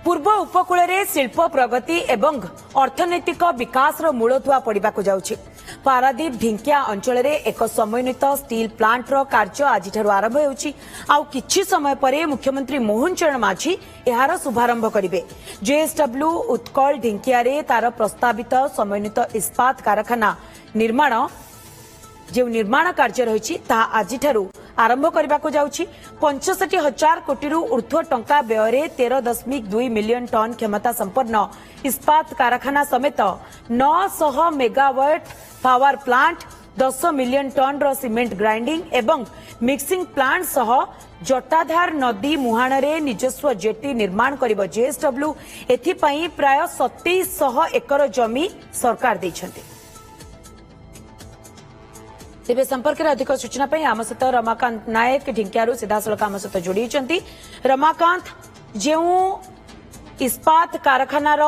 पूर्व उपकूल में शिल्प प्रगति एवं अर्थनैतिक विकास मूलदुआ पड़ा जाउछि। पारादीप ढिंकिया अंचल में एक समन्वित स्टील प्लांट कार्य आज आरंभ होउछि। आउ किछि समय पर मुख्यमंत्री मोहन चरण माझी यार शुभारंभ करेंगे। जेएसडब्ल्यू उत्कल ढिंकिया रे तार प्रस्तावित समन्वित इस्पात कारखाना जो निर्माण कार्य रही आज आरंभ करने को जाउछि। 65,000 कोटी ऊर्ध्व टंका व्यय 13.2 मिलियन टन क्षमता संपन्न इस्पात कारखाना समेत 900 megawatt power plant 10 million ton raw cement grinding एवं मिक्सिंग प्लांट सह जटाधार नदी मुहाण रे निजस्व जेटी निर्माण करिब। जेएसडब्ल्यू एथिपाई प्राय 2700 एकर जमी सरकार दैछन्ते। तेज संपर्क में अधिक सूचना आम सहित रमाकांत नायक ढिंकियारू सीधासख आम सहित जोड़ी। रमाकांत, जो इस्पात कारखानार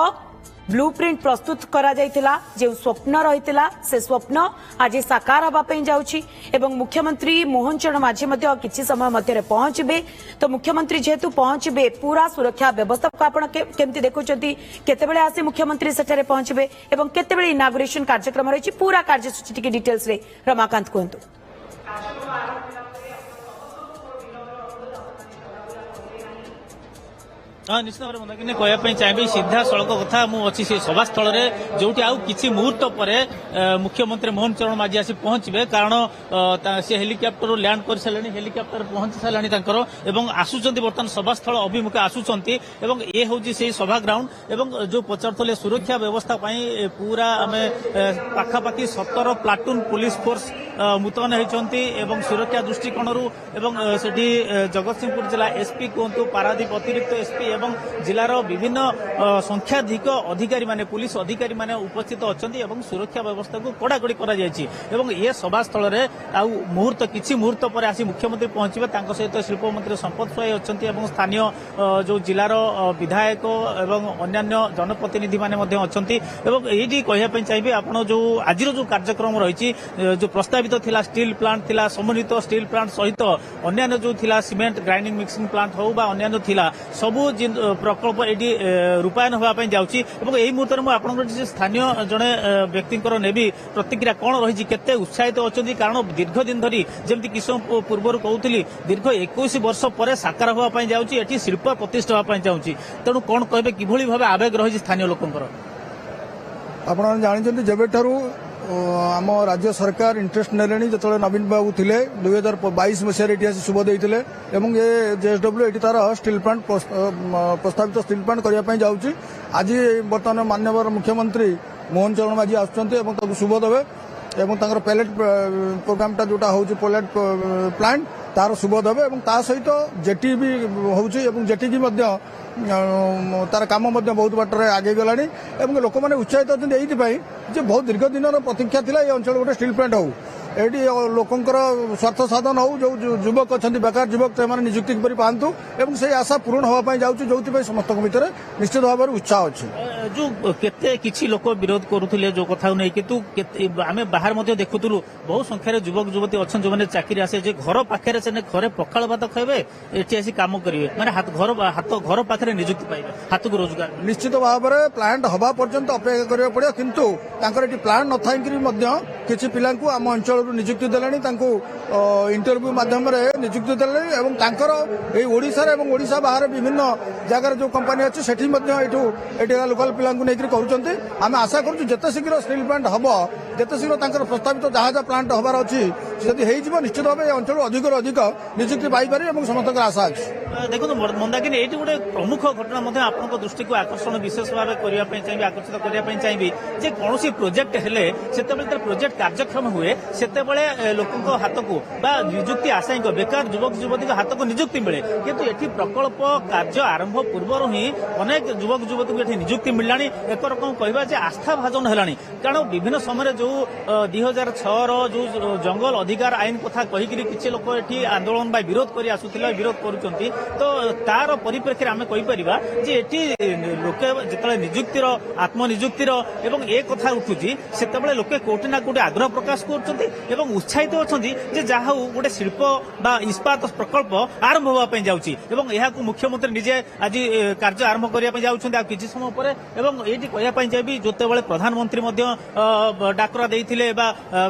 ब्लूप्रिंट प्रस्तुत करा जायतिला, जो स्वप्न रही से स्वप्न आज साकार होगापी जाउछि एवं मुख्यमंत्री मोहन चरण माझी किछि समय मध्य पहुंचे। तो मुख्यमंत्री जेहेतु पहुंचे पूरा सुरक्षा व्यवस्था को आपण केमती देखुचंती, केतेबेले आसी मुख्यमंत्री सेठारे पहुंचे एवं केतेबेले इनागुरेशन कार्यक्रम रही पूरा कार्यसूची टिके डिटेल्स रे रमाकांत कहतु। हाँ, निश्चित भाव में मंदाकिनी कहवाई चाहिए सीधा सड़क कथा मुझे से सभास्थल में जो कि मुहूर्त पर मुख्यमंत्री मोहन चरण माझी आसी पहुंचे। कारण से हेलिकप्टर लैंड कर सारे हेलिकप्टर पहुंची सारे आसुंच बर्तमान सभास्थल अभिमुखे आसुंच ये हूँ से सभा ग्राउंड एवं जो पचारे सुरक्षा व्यवस्था पूरा आम पाखापाखि 17 प्लाटून पुलिस फोर्स मुतयन होती सुरक्षा दृष्टिकोण से जगतसिंहपुर जिला एसपी कहतु पारादीप अतिरिक्त एसपी एवं जिलार विभिन्न संख्याधिक अधिकारी माने पुलिस अधिकारी माने उपस्थित अच्छी सुरक्षा व्यवस्था को कड़ाकड़ी कर ये सभास्थल में आउ मुहूर्त किछि मुहूर्त पर आसी मुख्यमंत्री पहुंचे। सहित शिल्प मंत्री संपत स्वाई अच्छा स्थानीय जो जिलार विधायक एवं अन्यान्य जनप्रतिनिधि माने अच्छा ये कहवाई चाहिए आप जो आज जो कार्यक्रम रही जो प्रस्तावित थिला स्टील प्लांट थिला समन्वित स्टील प्लांट सहित अन्यान्य जो थिला सीमेंट ग्राइंडिंग मिक्सिंग प्लांट हो बा अन्यान्य थिला सबू प्रकल्प ये रूपायन होगापी जाऊँगी। यही मुहूर्त में आपंकर स्थानीय जड़े व्यक्ति नेबी प्रतिक्रिया कौन रही केते उत्साहित अच्छा। कारण दीर्घ दिन धरी जमी किस पूर्व कहूली दीर्घ 21 वर्ष पर साकार होगापी जाऊँगी शिल्प प्रतिष्ठा होगापी चाहूँगी। तेणु कौन कहे किभली भाव आवेग रही स्थानीय लोकंर आप जानते जब आम राज्य सरकार इंटरेस्ट नेले जो नवीन बाबू थे 2022 मसीह शुभ देते ये जेएसडब्ल्यू ये तार स्टील प्लांट प्रस्तावित स्टील प्लांट करने जाऊँगी। आज बर्तमान माननीय मुख्यमंत्री मोहन चरण माझी आसुँच शुभ देवे और पैलेट प्रोग्राम जोटा हूँ पैलेट प्लांट तार शुभ देवे और सहित जेटी भी हूँ जेटी की तार काम बहुत बाटर आगे गला लोक मैंने उत्साहित अच्छे बहुत दीर्घ दिन प्रतीक्षा थी ये अंचल गोटे स्टील प्लांट हो ये लोकंर स्वार्थ साधन हो जो युवक अच्छा बेकार युवक से निजुक्ति पातु से आशा पूरण होगापी जाऊँगी जो समस्त भितर निश्चित भाव में उत्साह अच्छे। जो केते किछि लोक विरोध करुले जो कथा नहीं किंतु आम बाहर देखुलु बहुत संख्यार युवक युवती अच्छा जो मैंने चाकरी आसे घर पाखे से घरे पखाड़ भात खाइबे एटी आसी काम करेंगे माने घर पाखे निजुक्ति पाइबे हाथ को रोजगार निश्चित भाव में प्लांट हवा पर्यंत अपेक्षा करा पड़े किंतु प्लांट न थी किसी पिला आम अंचल निजुक्ति देले इंटरव्यू माध्यम निजुक्ति देले ओडिशा बाहर विभिन्न जगार जो कंपनी अच्छी से लोकल पिला आम आशा करूँ जिते शीघ्र स्टील प्लांट हम जिते शीघ्र प्रस्तावित जहाँ जहाँ प्लांट हबार अच्छी हो निश्चित भाव अंचल अधिक अधिक निजुक्ति पाइपर समस्त आशा अच्छी। देखो मंदाकिनी ये गोटे प्रमुख घटना आपंक दृष्टि को आकर्षण विशेष भाव करने चाहिए आकर्षित करने चाहिए जे कौन प्रोजेक्ट हेले से प्रोजेक्ट कार्यक्रम हुए से लोकों हाथ को निजुक्ति आशायी बेकार युवक युवती हाथ को निजुक्ति मिले किंतु ये प्रकल्प कार्य आरंभ पूर्व ही अनेक युवक युवती को निजुक्ति मिलला एक रकम कहवा आस्था भाजन है कारण विभिन्न समय जो 2006 जो जंगल अधिकार आईन कथा कहीकि किसी लोक एठी आंदोलन बा विरोध करी आसुथिले विरोध करूचंती तो तार परिप्रेक्षी आम कहीपर जे एठी लोके जिते निजुक्तिर आत्मनिजुक्तिर एवं ए कथा उठुची सेतबेले लोके कोटि ना कोटि आग्रह प्रकाश करछंती एवं उत्साहित अछंती जे जाहा गोटे शिल्प बा इस्पात प्रकल्प आरंभ होगा पे जाउची एवं एहाकु मुख्यमंत्री निजे आज कार्य आरंभ करिया पे जाउछंती आ किछि समय परे एवं एठी कहया पे जेबी जोतेबेले प्रधानमंत्री मध्य डाकरा देइथिले बा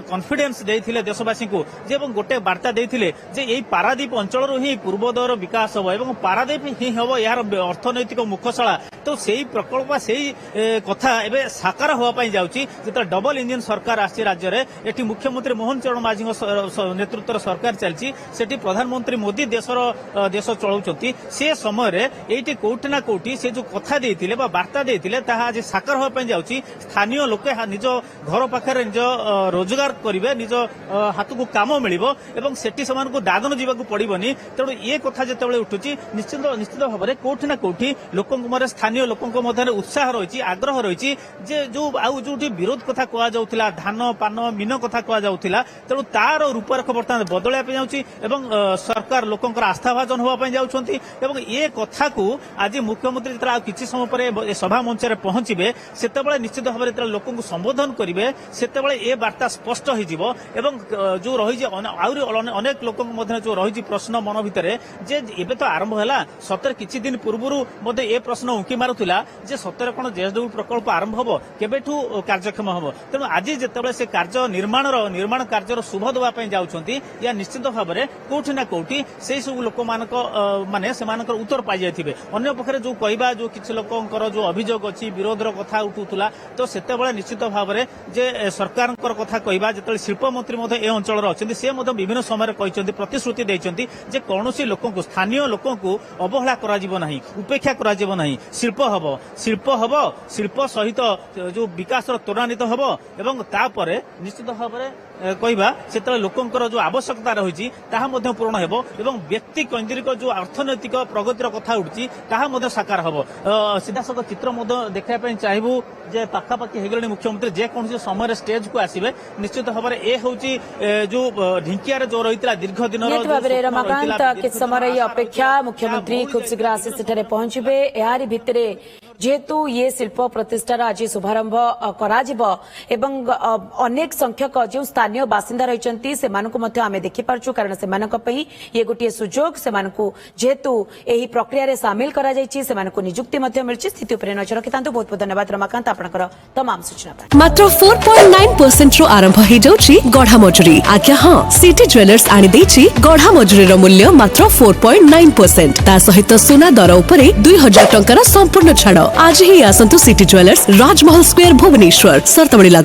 कॉन्फिडेंस देइथिले देशवासी को जे एवं गोटे वार्ता देइथिले जे एई पारादीप अंचल ही पूर्वोदयर विकास हो एवं पारादीप ही हम यार अर्थनैतिक मुखशला तो सेही प्रकल्प सेही कथा एबे साकार होगा पे जाउची जेता डबल इंजिन सरकार आसी राज्य रे एठी मुख्यमंत्री मोहन चरण माझी नेतृत्व सरकार चलची सेठी प्रधानमंत्री मोदी देश चलाउछंती से समय रे एठी कोठी ना कोठी से जो कथा देइथिले बा वार्ता देइथिले ताहा आज साकार होगा पे जाउची स्थानीय लोके निज घर पाखरे निज रोजगार करिवे निज हाथ को काम मिलिबो एवं सेठी समान को दादन जीवाकू पड़िबनी तेणु ये कथा जेतेबेले उठुची निश्चित भाव कोठी ना कोठी लोकंक मरे स्थानीय लोकंक मध्य उत्साह रही आग्रह रही जे जो आउ जो विरोध कथा कह जाउथिला धान पान मीन कथा कह जाउथिला तेणु तार रूपरेख बर्तमान बदलैया पे जाउची एवं सरकार लोकंकर आस्थाभाजन होगा पे जाउछंती एवं ये कथा को आज मुख्यमंत्री जेतरा आ किछि समय परे सभा मंच रे पहुंचीबे सेतेबेले निश्चित भाव रे लोकंकु संबोधन करिवे सेतेबेले ए वार्ता स्पष्ट होई जिवो एवं जो रही आउरी अनेक लोकंक मध्य जो रही प्रश्न मन भितरे जे एबे तो आरंभ होला सतर किछि दिन पूर्वरु मते ए प्रश्न उंकी मारुथिला जे सतर कोन जेएसडब्ल्यू प्रकल्प आरंभ होबो केबेठु कार्यक्षम होबो तेणु आज जेतेबेले से कार्य निर्माण कार्यर शुभ देवा पे जाउछंती या निश्चित भाव में कोठी ना कोठी से सब लोक माने सेमानकर उत्तर पाई जाइथिबे अन्य पक्षरे जो कहबा जो किछि लोकंकर जो अभियोग अछि विरोधर कथा उठुथुला तो सेतेबेले निश्चित भाव में जे सरकारकर कथा कहबा जेतेबेले शिल्प मंत्री मध्ये ए अंचल रे अछंती से मध्ये विभिन्न समय कहिसंती प्रतिश्रुति दैछंती जे कोनोसी लोकंकु स्थानीय लोकंकु अवहेला करा जिवो नाही उपेक्षा करा जिवो नाही शिल्प हबो शिल्प सहित जो विकास त्वरान्वित हबो एवं तापरे निश्चित भाव में कहबा से लोकंकर जो आवश्यकता रही पूर्ण हेबो एवं व्यक्ति केन्द्रिक जो अर्थनैतिक प्रगतिर कथा उठुची साकार हम सीधासख चित्र देखा चाहबू जे पाखापाखि हो गले मुख्यमंत्री जेकोसी समय स्टेज को आसवे निश्चित भाव में ए हूँ जो ढिंकिया जो रही दीर्घ दिन रमाकांत किस समय अपेक्षा मुख्यमंत्री खूब शीघ्र आसी सेठारे पहुंचबे यारी भितरे जेहेतु ये शिल्प प्रतिष्ठार आज शुभारंभ कराजिबो एवं अनेक संख्यक जो स्थानीय बासिंदा रहिचंती सेमानकु मध्य आमे देखि पारछु कारण सेमानक पई ये गोटिए सुजोग सेमानकु जेहेतु एही प्रक्रिया रे शामिल करा जायछि सेमानकु नियुक्ति मध्य मिलछि स्थिति उपरे नजर रखितांतु बहुत बहुत धन्यवाद रमाकांत आपनकर तमाम सूचना पर मात्र 4.9% रो आरंभ हे जाउछि गढ़ा मजुरी आज्ञा हां सिटी ज्वेलर्स आनि दैछि गढ़ा मजुरी रो मूल्य मात्र 4.9% ता सहित सोना दर उपरे 2000 टंकार संपूर्ण छाड़ आज ही आसंतु सिटी ज्वेलर्स राजमहल स्क्वायर भुवनेश्वर सर्तबड़ी